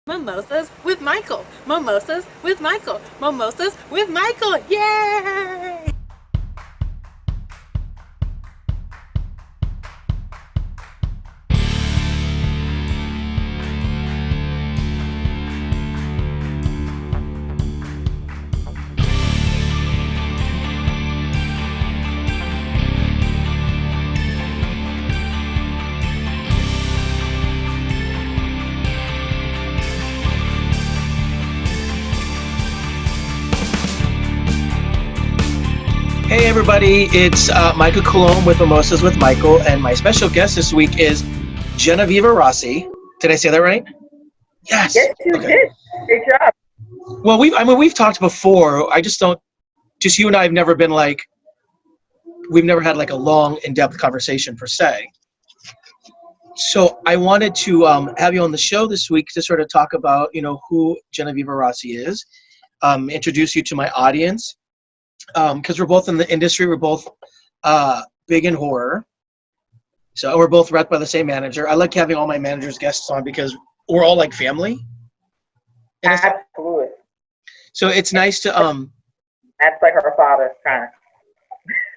Mimosas with Michael. Mimosas with Michael. Mimosas with Michael. Yay! Hey everybody, it's Michael Colomb with Mimosas with Michael, and my special guest this week is Genoveva Rossi. Did I say that right? Yes. Yes, you did. Great job. Well, we've talked before. I just don't. Just you and I have never been like. We've never had like a long, in-depth conversation per se. So I wanted to have you on the show this week to sort of talk about who Genoveva Rossi is, introduce you to my audience. Because we're both in the industry, we're both big in horror. So we're both rep by the same manager. I like having all my managers' guests on because we're all like family. Absolutely. So it's nice to That's like our father, kind of.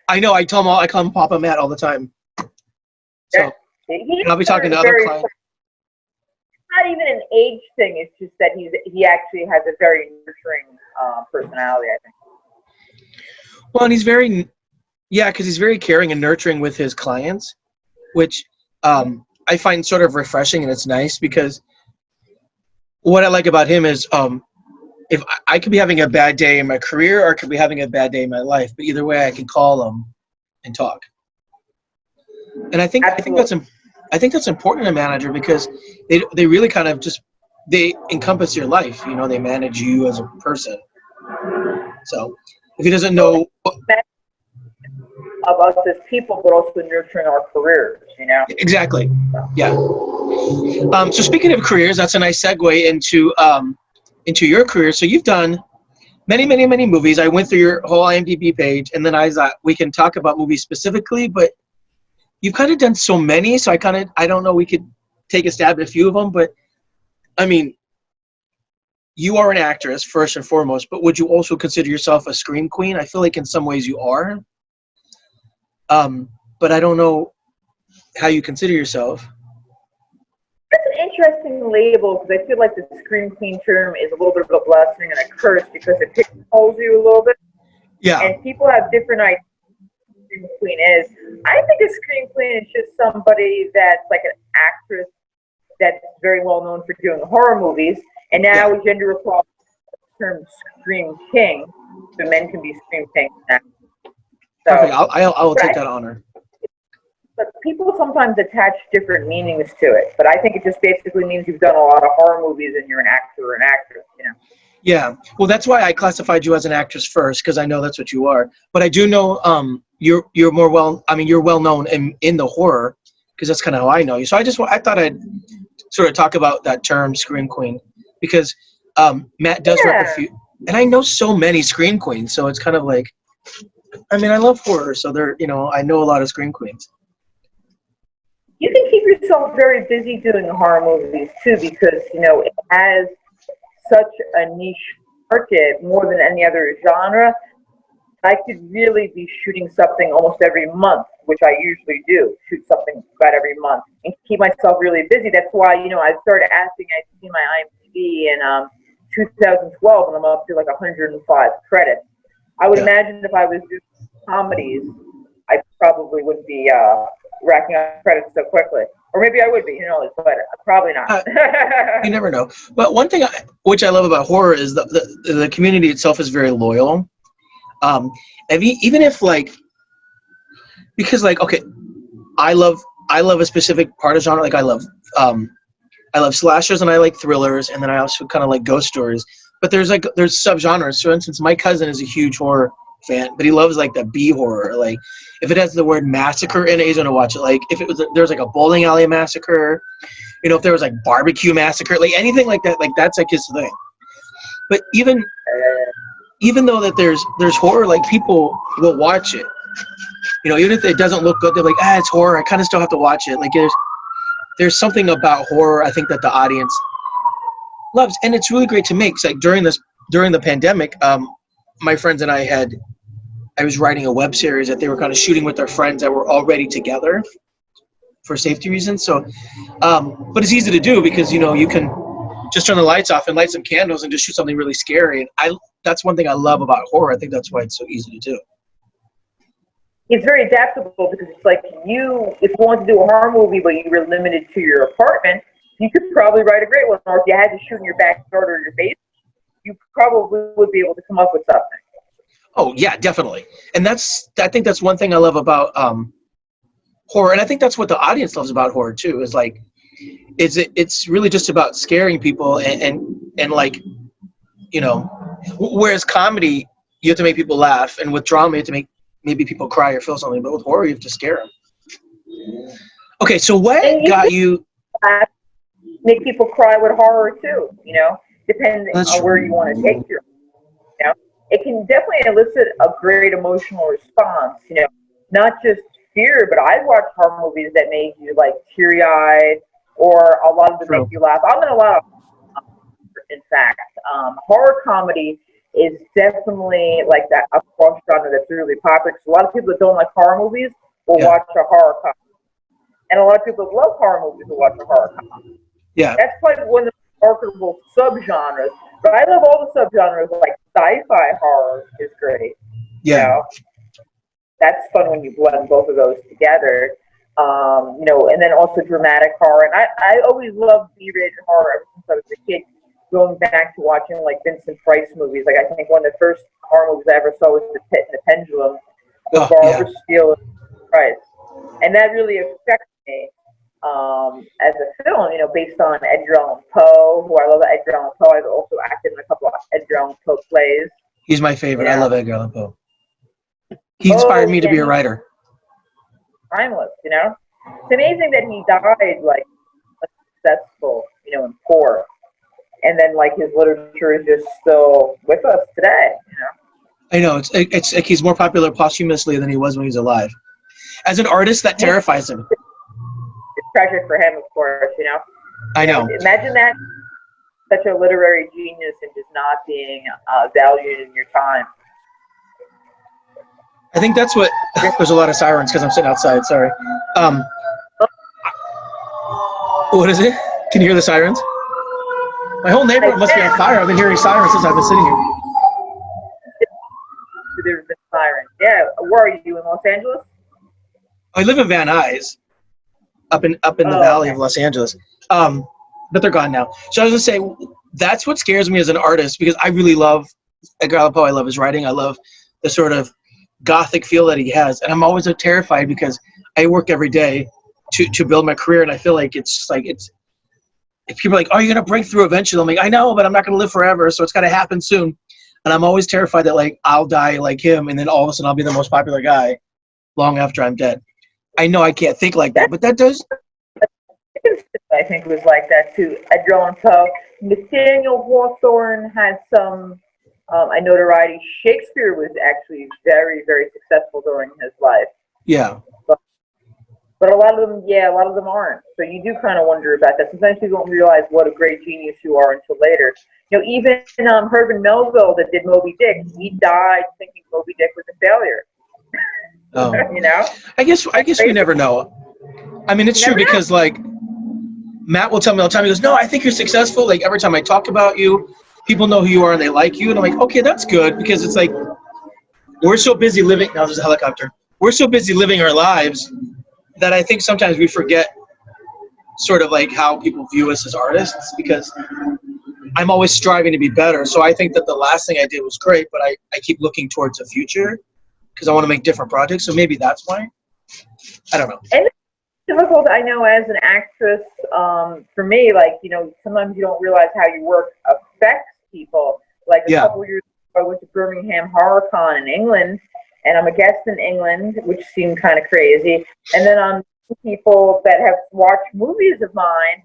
I know. I call him Papa Matt all the time. So and I'll be talking to other clients. It's not even an age thing. It's just that he actually has a very nurturing personality, I think. Well, and because he's very caring and nurturing with his clients, which I find sort of refreshing, and it's nice because what I like about him is if I could be having a bad day in my career or I could be having a bad day in my life, but either way I can call him and talk. And I think that's important in a manager because they really kind of they encompass your life. They manage you as a person. So if he doesn't know about us as people, but also nurturing our careers, Exactly. Yeah. So speaking of careers, that's a nice segue into your career. So you've done many, many, many movies. I went through your whole IMDb page, and then I thought we can talk about movies specifically, but you've kind of done so many, so I don't know, we could take a stab at a few of them, but I mean, you are an actress first and foremost, but would you also consider yourself a scream queen? I feel like in some ways you are. But I don't know how you consider yourself. That's an interesting label because I feel like the scream queen term is a little bit of a blessing and a curse because it pigeonholes you a little bit. Yeah. And people have different ideas of what a scream queen is. I think a scream queen is just somebody that's like an actress that's very well known for doing horror movies. And now with gender equality, the term scream king, so men can be scream kings now. So, perfect. I'll take that honor. But people sometimes attach different meanings to it. But I think it just basically means you've done a lot of horror movies and you're an actor or an actress, Yeah. Well, that's why I classified you as an actress first, because I know that's what you are. But I do know you're you're well known in the horror, because that's kind of how I know you. So I thought I'd sort of talk about that term, scream queen, because Matt does rep a few, and I know so many scream queens. So it's kind of like, I mean, I love horror, so I know a lot of scream queens. You can keep yourself very busy doing horror movies too, because it has such a niche market more than any other genre. I could really be shooting something almost every month, which I usually do, shoot something about every month, and keep myself really busy. That's why I started acting. I see my IMDb in 2012, and I'm up to like 105 credits. I would imagine if I was doing comedies, I probably wouldn't be racking up credits so quickly. Or maybe I would be, but probably not. You never know. But one thing which I love about horror is the community itself is very loyal. Even if because okay, I love a specific part of genre. Like I love slashers and I like thrillers, and then I also kind of like ghost stories. But there's subgenres. For instance, my cousin is a huge horror fan, but he loves like the B horror. Like if it has the word massacre in it, he's gonna watch it. Like if there's like a bowling alley massacre, if there was like barbecue massacre, like anything like that, like that's like his thing. But even though that there's horror, like people will watch it. Even if it doesn't look good, they're like, it's horror. I kind of still have to watch it. Like there's something about horror. I think that the audience loves, and it's really great to make. It's like during the pandemic, my friends and I was writing a web series that they were kind of shooting with their friends that were already together for safety reasons. So, but it's easy to do because you can just turn the lights off and light some candles and just shoot something really scary. And that's one thing I love about horror. I think that's why it's so easy to do. It's very adaptable because it's like if you wanted to do a horror movie but you were limited to your apartment, you could probably write a great one. Or if you had to shoot in your backyard or your basement, you probably would be able to come up with something. Oh yeah, definitely. And I think that's one thing I love about horror, and I think that's what the audience loves about horror too. Is like, it's really just about scaring people and like, whereas comedy you have to make people laugh, and with drama you have to make maybe people cry or feel something, but with horror you have to scare them. Okay, so what got you? Make people cry with horror too, depending on where you want to take your, it can definitely elicit a great emotional response, not just fear, but I've watched horror movies that make you like teary-eyed, or a lot of them make you laugh. I'm in a lot of, in fact, horror comedy is definitely like that a cross genre that's really popular. Because a lot of people that don't like horror movies will watch a horror comedy, and a lot of people that love horror movies will watch a horror comedy. Yeah, that's probably one of the marketable subgenres. But I love all the subgenres. Like sci-fi horror is great. Yeah, that's fun when you blend both of those together. And then also dramatic horror. And I always loved B-rated horror ever since I was a kid. Going back to watching like Vincent Price movies, like I think one of the first horror movies I ever saw was The Pit and the Pendulum with Barbara Steele and Price, and that really affected me as a film. Based on Edgar Allan Poe, who I love. Edgar Allan Poe. I've also acted in a couple of Edgar Allan Poe plays. He's my favorite. I love Edgar Allan Poe. He inspired me to be a writer. Timeless, It's amazing that he died like successful, and poor. And then, like, his literature is just still with us today. I know it's like he's more popular posthumously than he was when he was alive. As an artist, that terrifies him. It's tragic for him, of course. I know. Imagine that, such a literary genius, and just not being valued in your time. I think that's what. There's a lot of sirens because I'm sitting outside. Sorry. What is it? Can you hear the sirens? My whole neighborhood must be on fire. I've been hearing sirens since I've been sitting here. There's been sirens. Yeah. Where are you, in Los Angeles? I live in Van Nuys, up in the valley of Los Angeles. But they're gone now. So I was gonna say that's what scares me as an artist, because I really love Edgar Allan Poe. I love his writing. I love the sort of gothic feel that he has, and I'm always terrified because I work every day to build my career, and I feel like it's if people are like, "Oh, you're gonna break through eventually," I'm like, "I know, but I'm not gonna live forever, so it's gotta happen soon." And I'm always terrified that like I'll die like him, and then all of a sudden I'll be the most popular guy long after I'm dead. I know I can't think like that, but that does. I think it was like that too. Edgar Allan Poe. Nathaniel Hawthorne had some notoriety. Shakespeare was actually very, very successful during his life. Yeah. But a lot of them aren't. So you do kind of wonder about that. Sometimes you don't realize what a great genius you are until later. Even Herman Melville that did Moby Dick, he died thinking Moby Dick was a failure. Oh. I guess we never know. I mean, it's true because like Matt will tell me all the time. He goes, "No, I think you're successful. Like every time I talk about you, people know who you are and they like you." And I'm like, "Okay, that's good," because it's like we're so busy living. Now there's a helicopter. We're so busy living our lives that I think sometimes we forget sort of like how people view us as artists, because I'm always striving to be better. So I think that the last thing I did was great, but I keep looking towards the future because I want to make different projects. So maybe that's why. I don't know. And it's difficult, I know, as an actress, for me, like, sometimes you don't realize how your work affects people. Like a couple years ago, I went to Birmingham Horror Con in England, and I'm a guest in England, which seemed kind of crazy. And then I'm people that have watched movies of mine,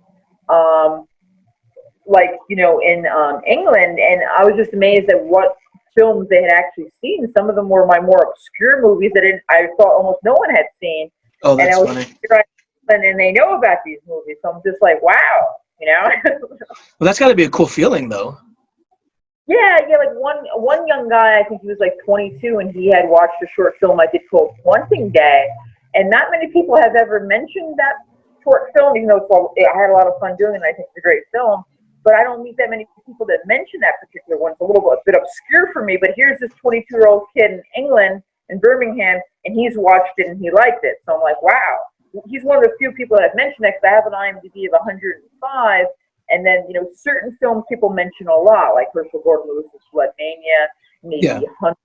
in England, and I was just amazed at what films they had actually seen. Some of them were my more obscure movies that I thought almost no one had seen. Oh, that's funny. And they know about these movies, so I'm just like, wow. you know? Well, that's got to be a cool feeling, though. Yeah, like one young guy, I think he was like 22, and he had watched a short film I did called Haunting Day, and not many people have ever mentioned that short film, even though I had a lot of fun doing it, and I think it's a great film, but I don't meet that many people that mention that particular one. It's a little bit obscure for me, but here's this 22-year-old kid in England, in Birmingham, and he's watched it and he liked it, so I'm like, wow. He's one of the few people that have mentioned it, because I have an IMDb of 105, and then, certain films people mention a lot, like Herschel Gordon Lewis's Blood Mania, maybe Hunt.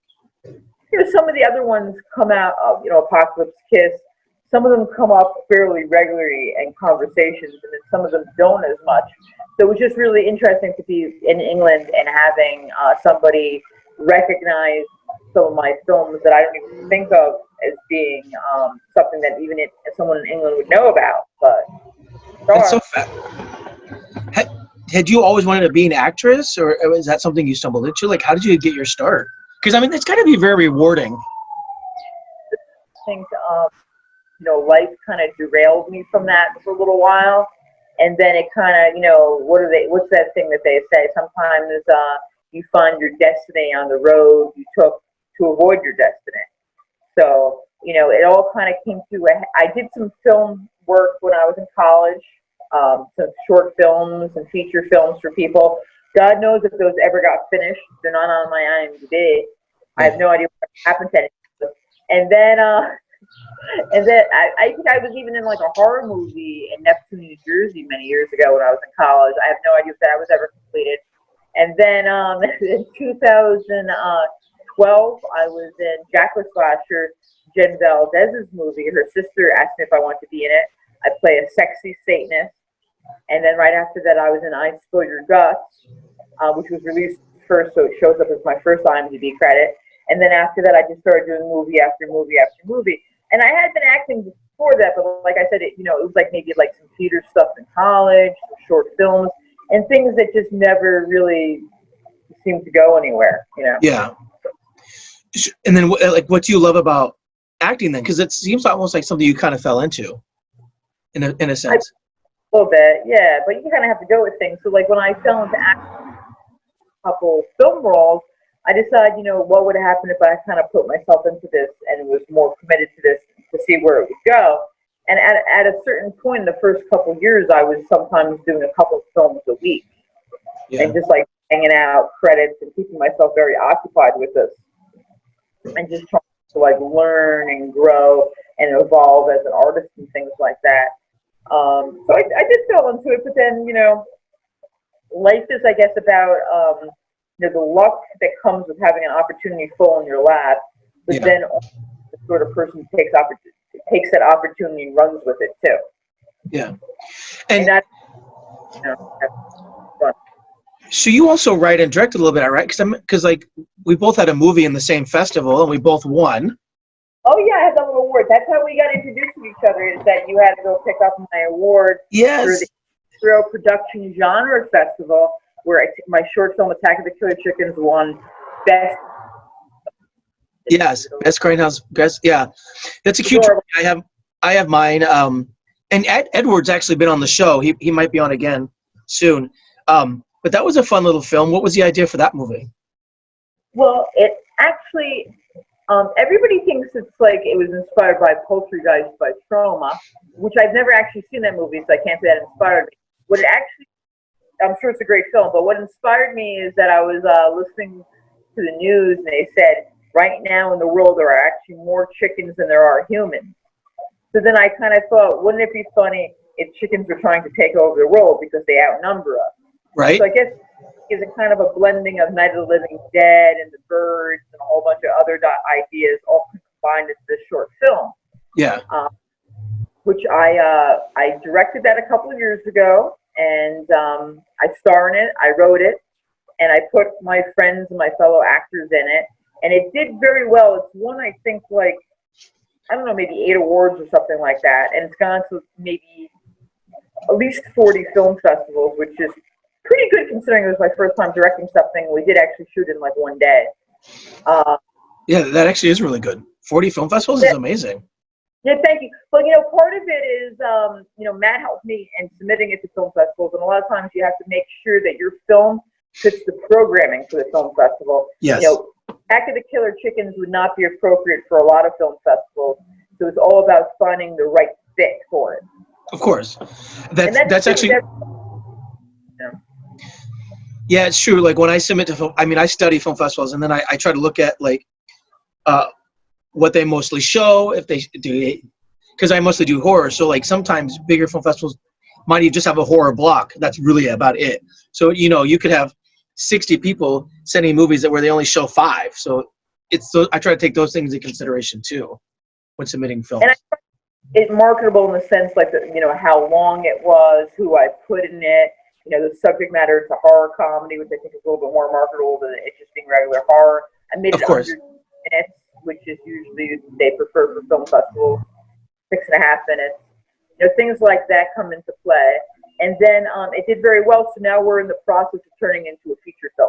Some of the other ones come out, Apocalypse Kiss. Some of them come up fairly regularly in conversations, and then some of them don't as much. So it was just really interesting to be in England and having somebody recognize some of my films that I don't even think of as being something that even if someone in England would know about. But that's so fat. Had you always wanted to be an actress, or is that something you stumbled into? Like, how did you get your start? Because, I mean, it's got to be very rewarding. I think, life kind of derailed me from that for a little while. And then it kind of, what's that thing that they say? Sometimes you find your destiny on the road you took to avoid your destiny. So, it all kind of came to I did some film work when I was in college. Some short films and feature films for people. God knows if those ever got finished. They're not on my IMDb. I have no idea what happened to any of them. And then I think I was even in like a horror movie in Neptune, New Jersey many years ago when I was in college. I have no idea if that was ever completed. And then in 2012, I was in Jack LaSlasher, Jen Valdez's movie. Her sister asked me if I wanted to be in it. I play a sexy Satanist. And then right after that, I was in I Spill Your Guts, which was released first, so it shows up as my first IMDb credit. And then after that, I just started doing movie after movie after movie. And I had been acting before that, but like I said, it was like maybe like some theater stuff in college, some short films, and things that just never really seemed to go anywhere, Yeah. And then, what do you love about acting then? Because it seems almost like something you kind of fell into, in a sense. A little bit, yeah, but you kind of have to go with things. So, like when I fell into acting, a couple film roles, I decided, what would happen if I kind of put myself into this and was more committed to this to see where it would go. And at a certain point in the first couple of years, I was sometimes doing a couple of films a week, and just like hanging out, credits, and keeping myself very occupied with this, and just trying to like learn and grow and evolve as an artist and things like that. So I did fall into it, but then, life is, I guess, about, the luck that comes with having an opportunity fall in your lap, but then the sort of person who takes that opportunity and runs with it, too. Yeah. And that's, that's fun. So you also write and direct a little bit, right? Because we both had a movie in the same festival, and we both won. Oh, yeah, I had that little award. That's how we got introduced to each other, is that you had to go pick up my award for the Israel Production Genre Festival, where my short film Attack of the Killer Chickens won Best. Yes, Best Grindhouse. Best, yeah. That's a cute one. I have mine. And Edward's actually been on the show. He might be on again soon. But that was a fun little film. What was the idea for that movie? Well, it actually... everybody thinks it's like it was inspired by Poltergeist by Trauma, which I've never actually seen that movie, so I can't say that inspired me. What it actually, I'm sure it's a great film, but what inspired me is that I was listening to the news, and they said, right now in the world there are actually more chickens than there are humans. So then I kind of thought, wouldn't it be funny if chickens were trying to take over the world because they outnumber us? Right. So I guess is a kind of a blending of Night of the Living Dead and the Birds and a whole bunch of other ideas all combined into this short film. Yeah. Which I directed that a couple of years ago, and I star in it. I wrote it, and I put my friends and my fellow actors in it, and it did very well. It's won, I think, like, I don't know, maybe 8 awards or something like that, and it's gone to maybe at least 40 film festivals, which is pretty good considering it was my first time directing something. We did actually shoot in like one day. Yeah, that actually is really good. 40 film festivals is amazing. Yeah, thank you. Well, part of it is, Matt helped me in submitting it to film festivals, and a lot of times you have to make sure that your film fits the programming for the film festival. Yes. Attack of the Killer Chickens would not be appropriate for a lot of film festivals, so it's all about finding the right fit for it. Of course. That's actually. Yeah, it's true. Like when I submit to film, I study film festivals, and then I try to look at like what they mostly show, if they do, because I mostly do horror. So like sometimes bigger film festivals might even just have a horror block. That's really about it. So you could have 60 people sending movies where they only show 5. So I try to take those things into consideration too when submitting films. And it's marketable in the sense like how long it was, who I put in it. The subject matter is a horror comedy, which I think is a little bit more marketable than it just being regular horror. I made it under 2 minutes, which is usually they prefer for film festivals, 6.5 minutes. Things like that come into play. And then it did very well, so now we're in the process of turning into a feature film.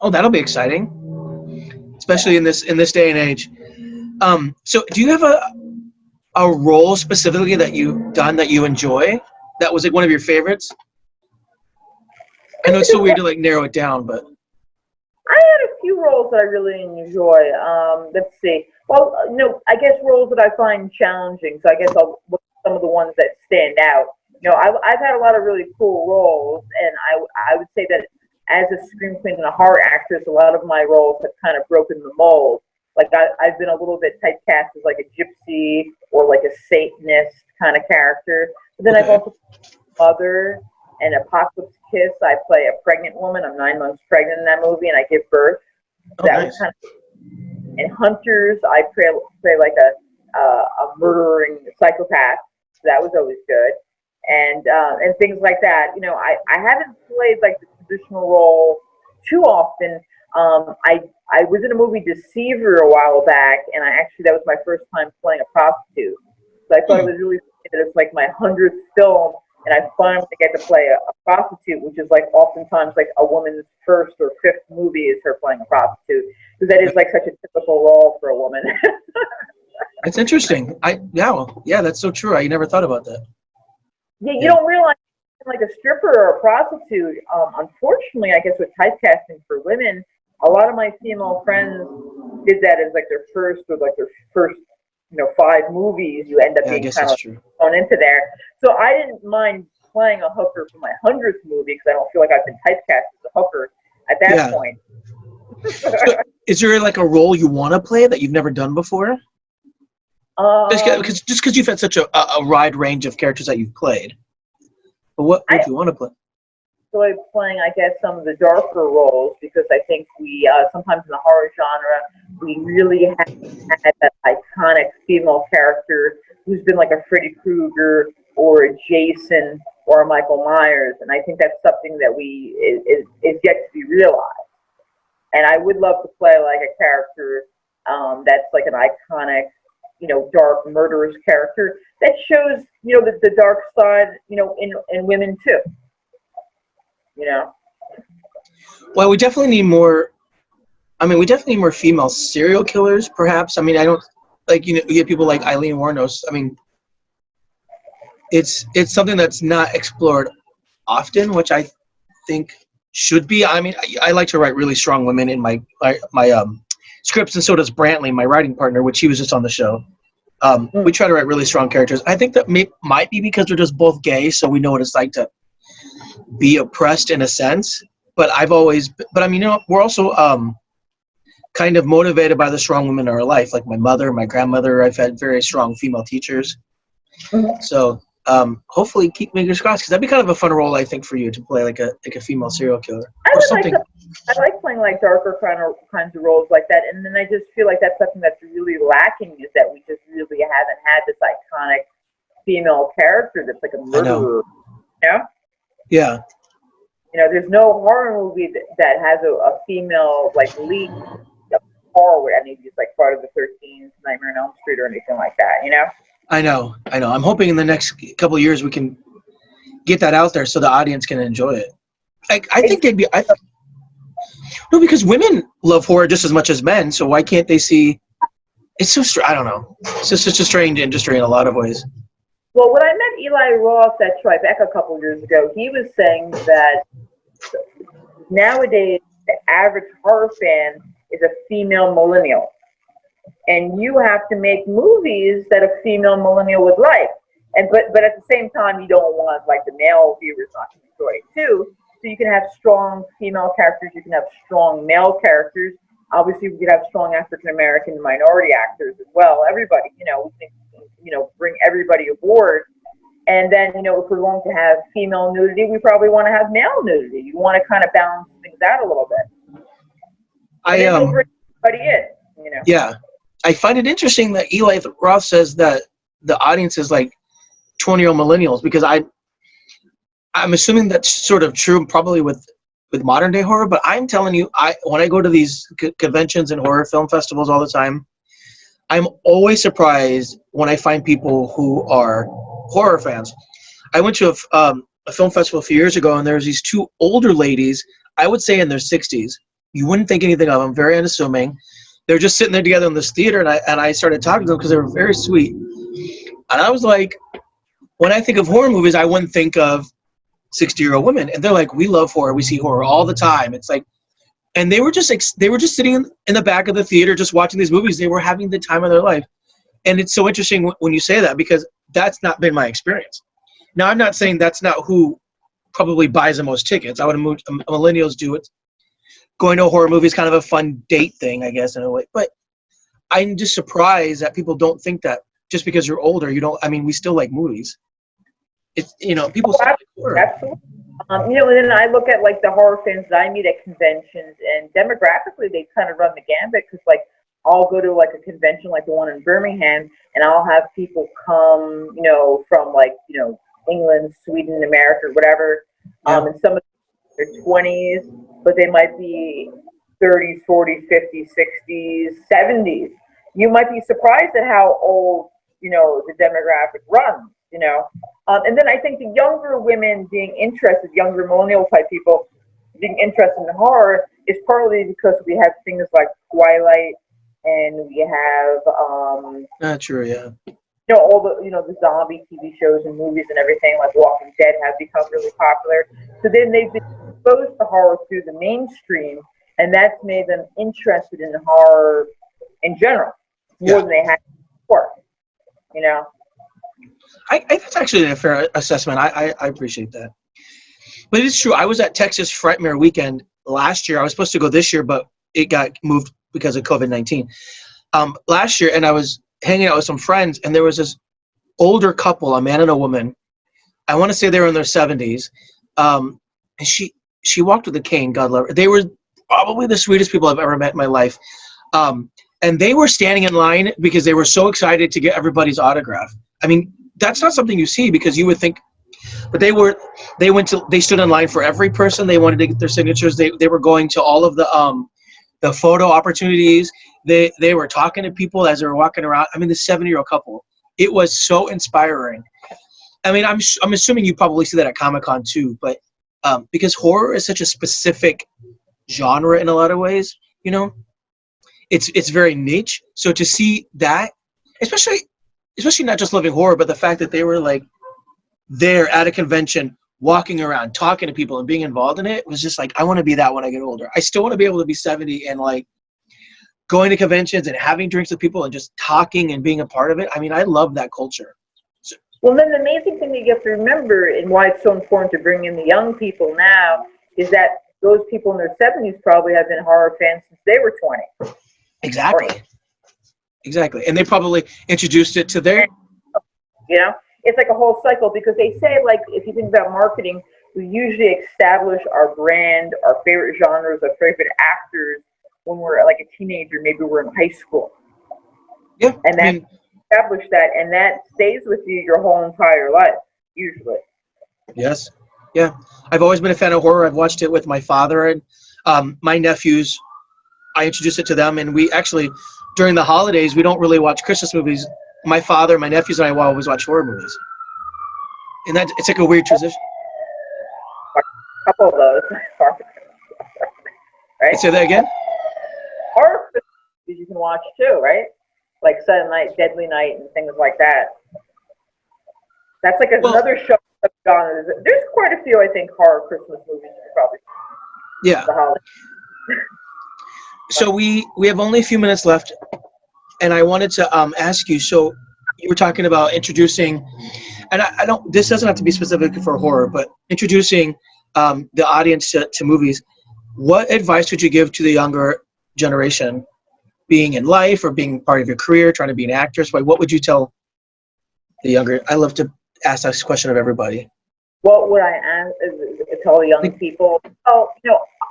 Oh, that'll be exciting, especially in this day and age. So do you have a role specifically that you've done that you enjoy? That was like one of your favorites? I know it's so weird to like narrow it down, but I had a few roles that I really enjoy. Let's see. Well, I guess roles that I find challenging. So I guess I'll look at some of the ones that stand out. I've had a lot of really cool roles, and I would say that as a scream queen and a horror actress, a lot of my roles have kind of broken the mold. Like I've been a little bit typecast as like a gypsy or like a Satanist kind of character. But then I've also mother. And Apocalypse Kiss, I play a pregnant woman. I'm 9 months pregnant in that movie, and I give birth. Nice. And Hunters, I play like a murdering psychopath. So that was always good. And things like that. I haven't played like the traditional role too often. I was in a movie Deceiver a while back, and that was my first time playing a prostitute. So I thought it was really funny that it's like my 100th film. And I finally get to play a prostitute, which is like oftentimes like a woman's first or 5th movie is her playing a prostitute, because that is like such a typical role for a woman. That's interesting. Yeah, that's so true. I never thought about that. Yeah, you don't realize like a stripper or a prostitute. Unfortunately, I guess with typecasting for women, a lot of my female friends did that as like their first 5 movies. You end up being kind of thrown into there. So I didn't mind playing a hooker for my 100th movie because I don't feel like I've been typecast as a hooker at that point. So is there like a role you want to play that you've never done before? Just because you've had such a wide range of characters that you've played. But what do you want to play? I enjoy playing, I guess, some of the darker roles because I think we sometimes in the horror genre we really have had that iconic female character who's been like a Freddy Krueger or a Jason or a Michael Myers, and I think that's something that is yet to be realized. And I would love to play like a character that's like an iconic, dark murderous character that shows, the dark side, in women too. Well, we definitely need more. We definitely need more female serial killers, perhaps. I don't like you get people like Eileen Wuornos. It's something that's not explored often, which I think should be. I like to write really strong women in my scripts, and so does Brantley, my writing partner, which he was just on the show. We try to write really strong characters. I think that might be because we're just both gay, so we know what it's like to be oppressed in a sense. But we're also kind of motivated by the strong women in our life, like my mother, my grandmother. I've had very strong female teachers. Mm-hmm. So hopefully keep fingers crossed, because that'd be kind of a fun role, I think, for you to play like a female serial killer or something. I like playing like darker kinds of roles like that, and then I just feel like that's something that's really lacking, is that we just really haven't had this iconic female character that's like a murderer. Yeah. There's no horror movie that has a female like lead horror. It's like Friday the 13th, Nightmare on Elm Street, or anything like that. I know. I'm hoping in the next couple of years we can get that out there so the audience can enjoy it. I think they'd be. No, because women love horror just as much as men. So why can't they see it's so I don't know. It's just such a strange industry in a lot of ways. Well, when I met Eli Roth at Tribeca a couple of years ago, he was saying that nowadays the average horror fan is a female millennial, and you have to make movies that a female millennial would like. And but at the same time, you don't want like the male viewers not to enjoy it too. So you can have strong female characters, you can have strong male characters. Obviously, we could have strong African American minority actors as well. Everybody, we think, bring everybody aboard. And then, if we're going to have female nudity, we probably want to have male nudity. You want to kind of balance things out a little bit. And then you'll bring everybody in. Yeah, I find it interesting that Eli Roth says that the audience is like 20-year-old millennials, because I'm assuming that's sort of true probably with modern day horror. But I'm telling you, when I go to these conventions and horror film festivals all the time, I'm always surprised when I find people who are horror fans. I went to a film festival a few years ago, and there was these two older ladies, I would say in their 60s. You wouldn't think anything of them, very unassuming. They're just sitting there together in this theater, and I started talking to them because they were very sweet. And I was like, when I think of horror movies, I wouldn't think of 60-year-old women. And they're like, we love horror. We see horror all the time. It's like, and they were just sitting in the back of the theater just watching these movies. They were having the time of their life. And it's so interesting when you say that, because that's not been my experience. Now, I'm not saying that's not who probably buys the most tickets. I would millennials do it. Going to a horror movie is kind of a fun date thing, I guess, in a way. But I'm just surprised that people don't think that just because you're older, we still like movies. It's, people still like horror. Absolutely. And then I look at like the horror fans that I meet at conventions, and demographically they kind of run the gambit, because like I'll go to like a convention like the one in Birmingham, and I'll have people come, from like, England, Sweden, America, whatever, and some of their 20s, but they might be 30s, 40s, 50s, 60s, 70s. You might be surprised at how old, the demographic runs, and then I think the younger women being interested, younger millennial type people being interested in horror, is partly because we have things like Twilight, and we have true, yeah. All the zombie TV shows and movies and everything like Walking Dead have become really popular. So then they've been exposed to horror through the mainstream, and that's made them interested in horror in general more than they had before. I that's actually a fair assessment. I appreciate that. But it's true. I was at Texas Frightmare Weekend last year. I was supposed to go this year, but it got moved because of COVID-19. Last year, and I was hanging out with some friends, and there was this older couple, a man and a woman. I want to say they were in their 70s. And she walked with a cane, God love her. They were probably the sweetest people I've ever met in my life. And they were standing in line because they were so excited to get everybody's autograph. I mean, that's not something you see, because you would think, but they stood in line for every person. They wanted to get their signatures. They were going to all of the photo opportunities. They were talking to people as they were walking around. I mean, the 70-year-old couple, it was so inspiring. I mean, I'm assuming you probably see that at Comic-Con too, but because horror is such a specific genre in a lot of ways, it's very niche. So to see that, especially not just loving horror, but the fact that they were like there at a convention, walking around, talking to people and being involved in it, was just like, I want to be that when I get older. I still want to be able to be 70 and like going to conventions and having drinks with people and just talking and being a part of it. I mean, I love that culture. Well, then the amazing thing that you have to remember, and why it's so important to bring in the young people now, is that those people in their 70s probably have been horror fans since they were 20. Exactly. And they probably introduced it to their... It's like a whole cycle, because they say, like, if you think about marketing, we usually establish our brand, our favorite genres, our favorite actors when we're like a teenager, maybe we're in high school. Yeah. And then establish that, and that stays with you your whole entire life, usually. Yes. Yeah. I've always been a fan of horror. I've watched it with my father and my nephews. I introduced it to them, and we actually, during the holidays, we don't really watch Christmas movies. My father, my nephews, and I will always watch horror movies. And it's like a weird transition. A couple of those. Right? Say that again? Horror movies you can watch too, right? like Silent Night, Deadly Night, and things like that. That's like Well, another show of genres. There's quite a few, I think, horror Christmas movies you could probably see. yeah. The holiday. So we have only a few minutes left, and I wanted to ask you. So you were talking about introducing, and I don't. This doesn't have to be specific for horror, but introducing the audience to movies. What advice would you give to the younger generation, being in life or being part of your career, trying to be an actress? What would you tell the younger? I love to ask this question of everybody. What would I ask is tell young people? Oh,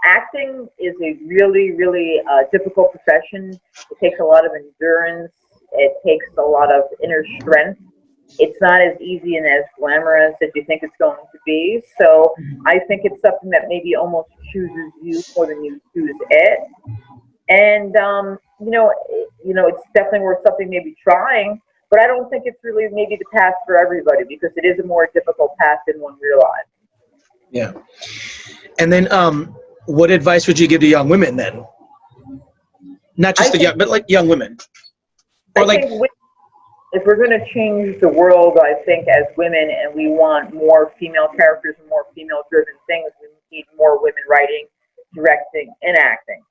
acting is a really, really difficult profession. It takes a lot of endurance. It takes a lot of inner strength. It's not as easy and as glamorous as you think it's going to be. So I think it's something that maybe almost chooses you more than you choose it. And it's definitely worth something maybe trying. But I don't think it's really maybe the path for everybody, because it is a more difficult path than one realizes. Yeah. And then what advice would you give to young women then? Not just but like young women. Or I think if we're going to change the world, I think as women, and we want more female characters and more female-driven things, we need more women writing, directing, and acting.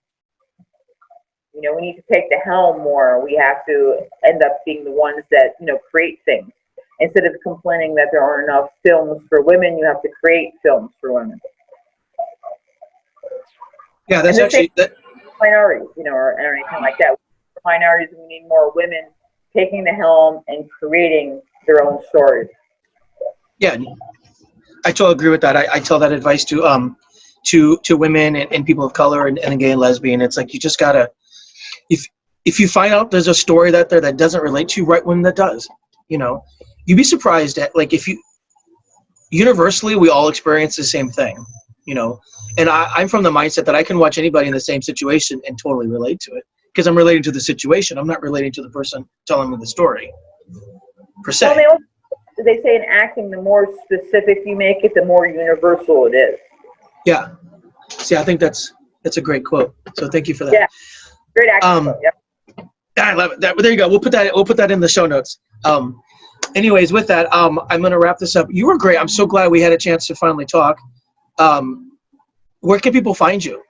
We need to take the helm more. We have to end up being the ones that, create things. Instead of complaining that there aren't enough films for women, you have to create films for women. Yeah, that's actually minorities, or anything like that. For minorities, we need more women taking the helm and creating their own stories. Yeah, I totally agree with that. I tell that advice to women and people of color and gay and lesbian. It's like you just gotta, if you find out there's a story out there that doesn't relate to you, write one that does. You'd be surprised at, like, if you universally we all experience the same thing. And I'm from the mindset that I can watch anybody in the same situation and totally relate to it, because I'm relating to the situation. I'm not relating to the person telling me the story, per se. Well, they say in acting, the more specific you make it, the more universal it is. Yeah. See, I think that's a great quote. So thank you for that. Yeah. Great acting quote. Yep. I love it. There you go. We'll put that in the show notes. Anyways, with that, I'm going to wrap this up. You were great. I'm so glad we had a chance to finally talk. Where can people find you?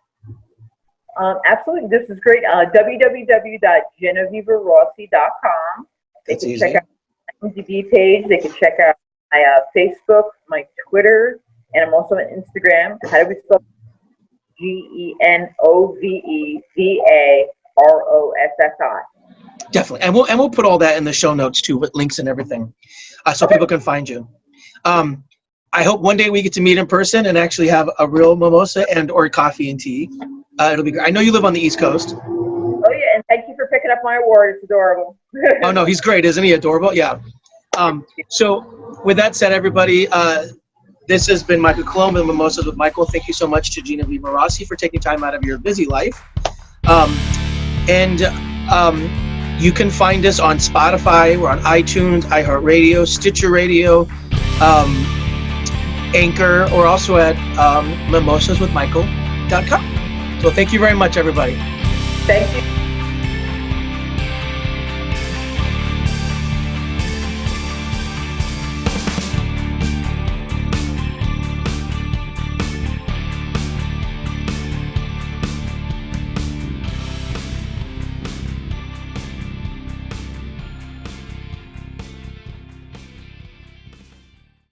Absolutely. This is great. www.genovevarossi.com. They can check out my IMDb page. They can check out my Facebook, my Twitter, and I'm also on Instagram. How do we spell GenovevaRossi? Definitely. And we'll put all that in the show notes too, with links and everything, so people can find you. I hope one day we get to meet in person and actually have a real mimosa or coffee and tea. It'll be great. I know you live on the East Coast. Oh yeah, and thank you for picking up my award. It's adorable. Oh no, he's great, isn't he? Adorable. Yeah. So with that said, everybody, this has been Michael Colombo and Mimosas with Michael. Thank you so much to Genoveva Rossi for taking time out of your busy life. You can find us on Spotify. We're on iTunes, iHeartRadio, Stitcher Radio, Anchor, or also at mimosaswithmichael.com. So thank you very much, everybody. Thank you.